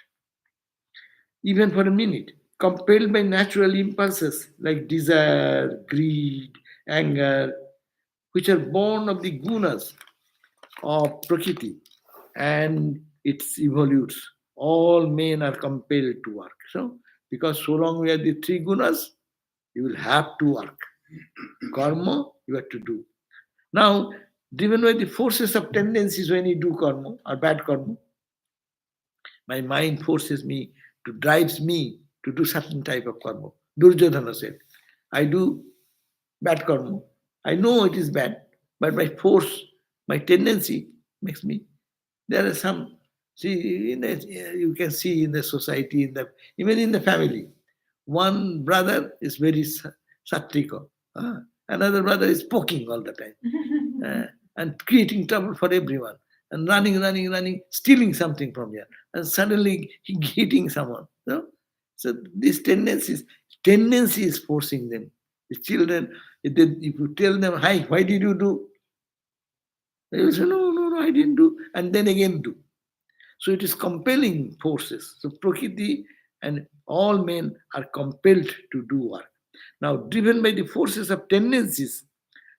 Speaker 1: even for a minute. Compelled by natural impulses like desire, greed, anger, which are born of the gunas of Prakriti, and it evolutes. All men are compelled to work. So, because so long we are the three gunas, you will have to work. Karma, you have to do. Now, driven by the forces of tendencies when you do karma or bad karma, my mind forces me to drives me to do certain type of karma. Duryodhana said, I do bad karma. I know it is bad, but my force, my tendency makes me. There are some, see, you can see in the society, even in the family, one brother is very satrika, another brother is poking all the time, and creating trouble for everyone, and running, stealing something from here, and suddenly he hitting someone. So this tendency is forcing them. The children, if you tell them, "Hi, why did you do?" They will say, "No, I didn't do," and then again do. So it is compelling forces. So Prakriti and all men are compelled to do work. Now, driven by the forces of tendencies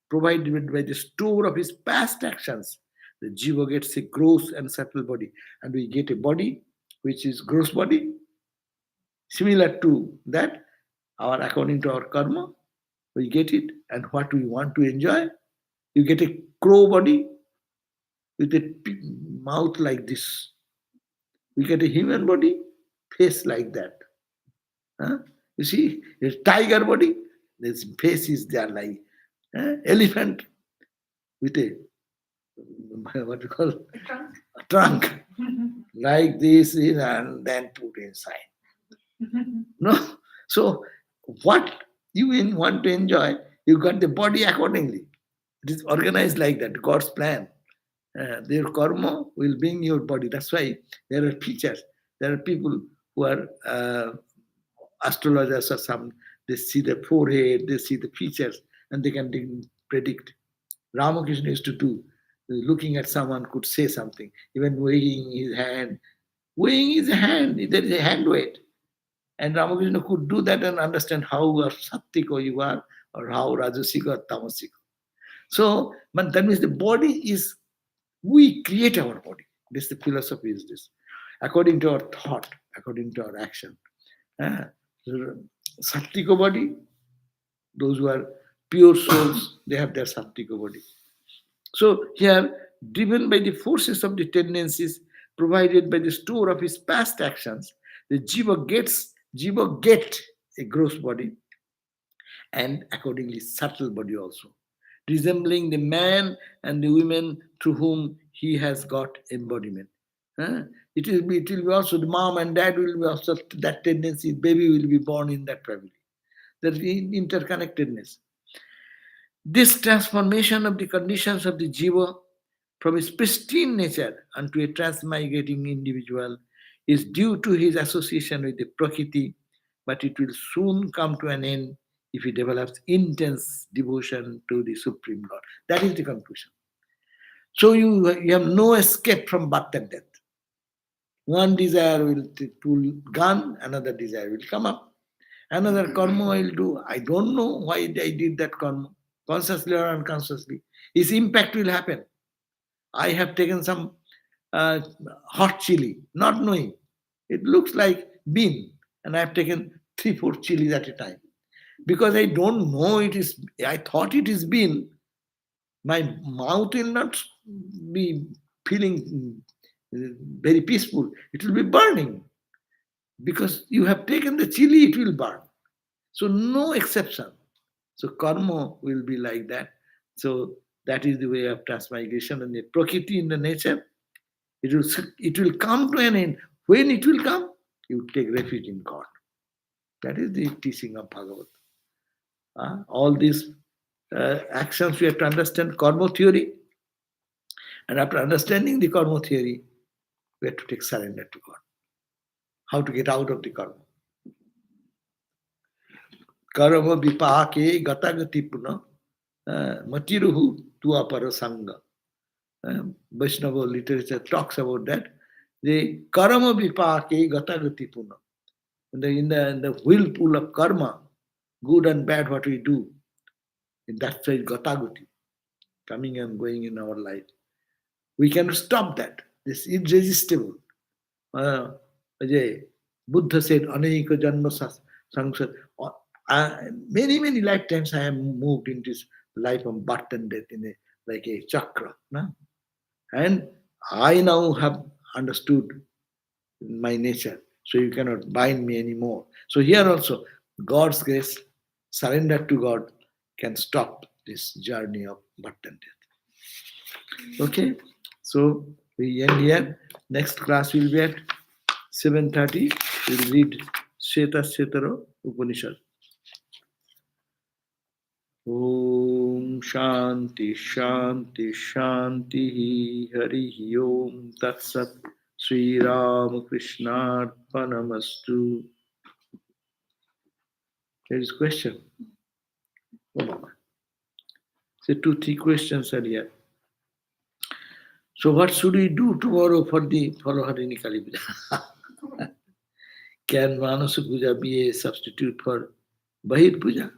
Speaker 1: provided by the store of his past actions, the jiva gets a gross and subtle body, and we get a body which is gross body, similar to that. Our according to our karma, we get it, and what we want to enjoy, you get a crow body with a mouth like this. We get a human body, face like that. Huh? You see, a tiger body, this face is there like elephant with a what you call a trunk like this and then put inside. No, so what you want to enjoy, you got the body accordingly. It is organized like that. God's plan. Their karma will bring your body. That's why there are features. There are people who are astrologers or some, they see the forehead, they see the features, and they can predict. Ramakrishna used to do, looking at someone could say something, even weighing his hand. Weighing his hand, there is a hand weight. And Ramakrishna could do that and understand how sattvika you are, or how rajasika or tamasika. So, but that means the body is, we create our body. This the philosophy is this. According to our thought, according to our action. Uh, Sattvika body, those who are pure souls, they have their sattvika body. So here, driven by the forces of the tendencies provided by the store of his past actions, the jiva get a gross body and accordingly subtle body also, resembling the man and the women through whom he has got embodiment. Huh? It will be also the mom and dad will be also that tendency, baby will be born in that family. That interconnectedness. This transformation of the conditions of the jiva from his pristine nature unto a transmigrating individual is due to his association with the Prakriti, but it will soon come to an end if he develops intense devotion to the Supreme Lord. That is the conclusion. So you have no escape from birth and death. One desire will gun, another desire will come up. Another karma I will do. I don't know why I did that karma, consciously or unconsciously. Its impact will happen. I have taken some uh, hot chili, not knowing. It looks like bean, and I have taken 3, 4 chilies at a time. Because I don't know it is, I thought it is bean, My mouth will not be feeling very peaceful. It will be burning because you have taken the chili, it will burn. So no exception. So karma will be like that. So that is the way of transmigration and the prakriti in the nature. It will come to an end. When it will come, you take refuge in God. That is the teaching of Bhagavatam. All these actions we have to understand karma theory, and after understanding the karma theory, we have to take surrender to God. How to get out of the karma? Karma vipake gatagati puna matiruhu tuapara sangha. Vaishnava literature talks about that. The karma vipake gatagati puna. In the whirlpool of karma, good and bad, what we do, in that side gatagati, coming and going in our life. We cannot stop that. This is irresistible. Buddha said, Aneka Janma Sangsar. Many lifetimes I have moved in this life of birth and death in like a chakra. No? And I now have understood my nature. So you cannot bind me anymore. So here also, God's grace, surrender to God, can stop this journey of birth and death. Okay, so we end here. Next class will be at 7:30. We'll read Sheta Shetaro Upanishad. Om Shanti Shanti Shanti Hari Om Tat Sat Sri Ramakrishna Arpanamastu. There is question. Oh, so 2-3 questions are here. So what should we do tomorrow for the Harini Kali Puja? Can Manasa Puja be a substitute for Bahir Puja?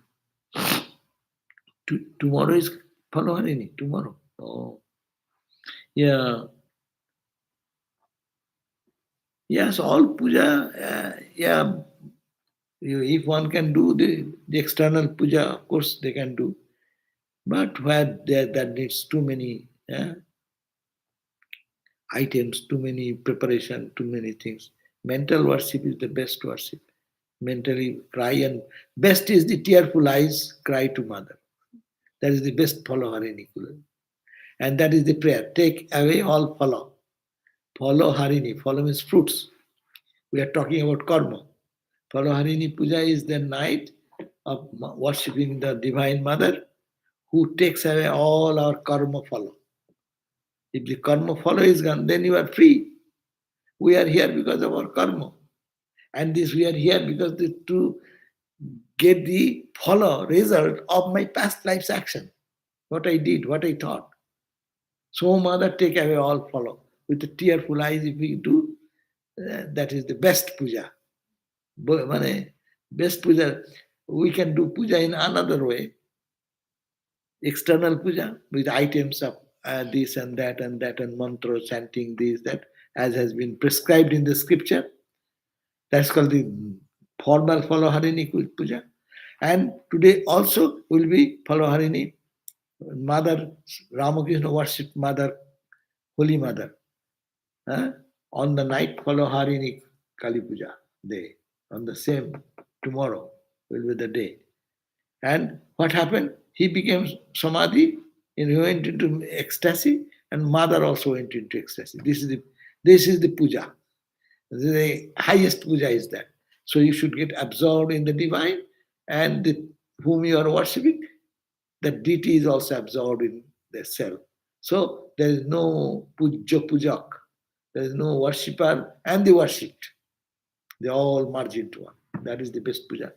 Speaker 1: Tomorrow is Harini. Tomorrow. Oh. Yeah. Yes, all puja, if one can do the external puja, of course they can do. But where that needs too many items, too many preparation, too many things. Mental worship is the best worship. Mentally cry, and best is the tearful eyes, cry to mother. That is the best follow Harini Kula. And that is the prayer. Take away all follow. Follow Harini. Follow means fruits. We are talking about karma. Follow Harini Puja is the night of worshipping the Divine Mother who takes away all our karma follow. If the karma follow is gone, then you are free. We are here because of our karma. And this we are here because to get the follow result of my past life's action. What I did, what I thought. So mother take away all follow. With the tearful eyes if we do, that is the best puja. Best puja. We can do puja in another way. External puja with items of this and that and mantra, chanting this, that, as has been prescribed in the scripture. That's called the formal follow Harini puja. And today also will be follow Harini. Mother, Ramakrishna worship Mother, Holy Mother. On the night follow Harini Kali Puja day. On the same tomorrow will be the day. And what happened? He became samadhi, and he went into ecstasy, and mother also went into ecstasy. This is the puja. The highest puja is that. So you should get absorbed in the divine, and whom you are worshipping, the deity is also absorbed in the self. So there is no pujak. There is no worshipper and the worshipped. They all merge into one. That is the best puja.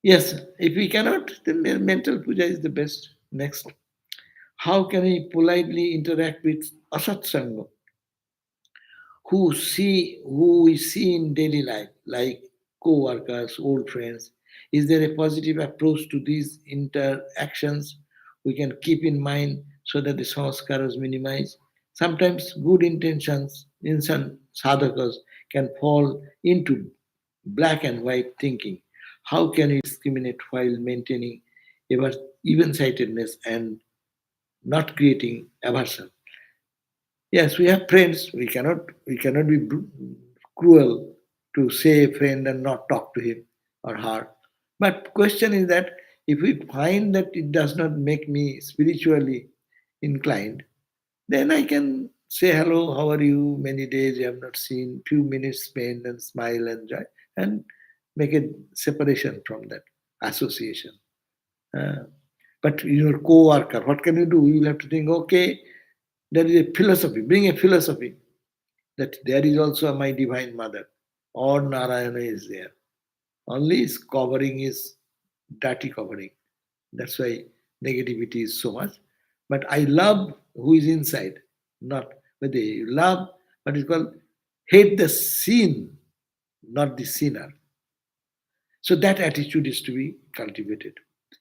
Speaker 1: Yes, if we cannot, then mental puja is the best. Next, how can we politely interact with asat sangha, who we see in daily life, like co-workers, old friends? Is there a positive approach to these interactions we can keep in mind so that the sanskaras minimize? Sometimes good intentions in some sadhakas can fall into black and white thinking. How can we discriminate while maintaining even sightedness and not creating aversion. Yes, we have friends. We cannot be cruel to say a friend and not talk to him or her. But question is that if we find that it does not make me spiritually inclined, then I can say hello, how are you? Many days you have not seen. Few minutes spend and smile and joy and make a separation from that association. Uh, but your co-worker, what can you do? You will have to think, okay, there is a philosophy. Bring a philosophy that there is also my divine mother, or Narayana is there. Only his covering is dirty covering. That's why negativity is so much. But I love who is inside, not but they love, but it's called hate the sin, not the sinner. So that attitude is to be cultivated.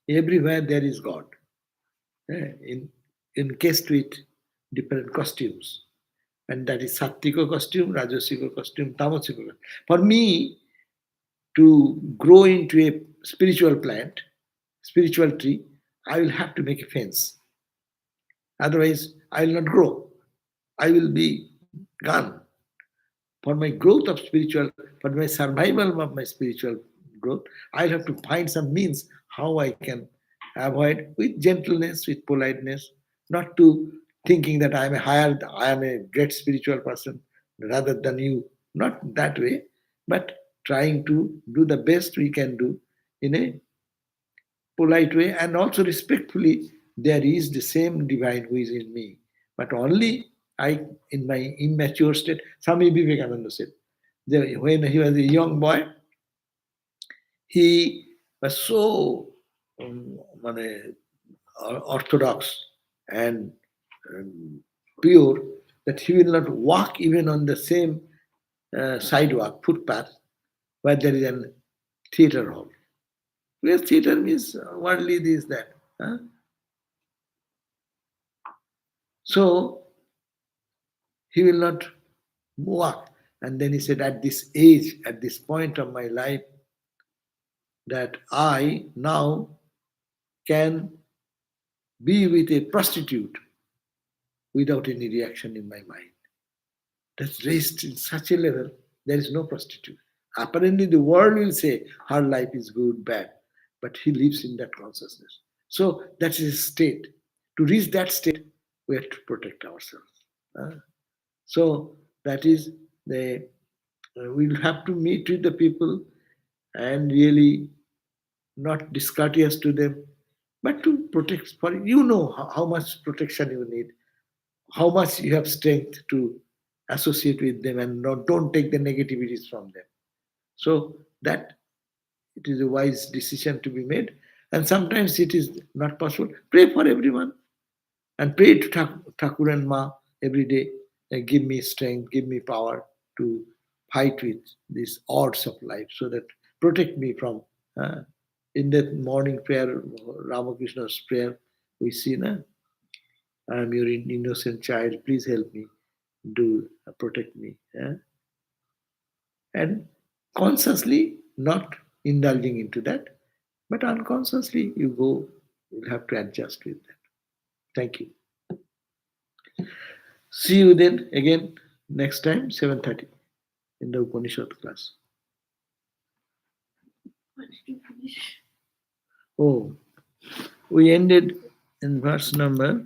Speaker 1: Everywhere there is God. In encased with different costumes. And that is Sattvika costume, Rajasika costume, Tamasika costume. For me, to grow into a spiritual plant, spiritual tree, I will have to make a fence. Otherwise, I will not grow. I will be gone. For my growth of spiritual, for my survival of my spiritual growth, I'll have to find some means how I can avoid with gentleness, with politeness, not to thinking that I am a great spiritual person rather than you. Not that way, but trying to do the best we can do in a polite way and also respectfully. There is the same divine who is in me, but only I, in my immature state. Swami Vivekananda said, when he was a young boy, he was so মানে, orthodox and um, pure that he will not walk even on the same sidewalk, footpath, where there is a theater hall. Where theater means worldly this, that. Huh? So he will not walk. And then he said, at this age, at this point of my life, that I now can be with a prostitute without any reaction in my mind. That's raised in such a level, there is no prostitute. Apparently, the world will say her life is good, bad, but he lives in that consciousness. So that's his state. To reach that state, we have to protect ourselves. Uh, So that is the we'll have to meet with the people and really not discourteous to them, but to protect. For you know how much protection you need, how much you have strength to associate with them and don't take the negativities from them. So that it is a wise decision to be made, and sometimes it is not possible. Pray for everyone and pray to Thakur and Ma every day. Give me strength, give me power to fight with these odds of life, so that protect me from. Uh, in that morning prayer, Ramakrishna's prayer, we see, na, I am your innocent child. Please help me, do protect me, and consciously not indulging into that, but unconsciously you go. You'll have to adjust with that. Thank you. See you then again next time, 7:30 in the Upanishad class. Oh, we ended in verse number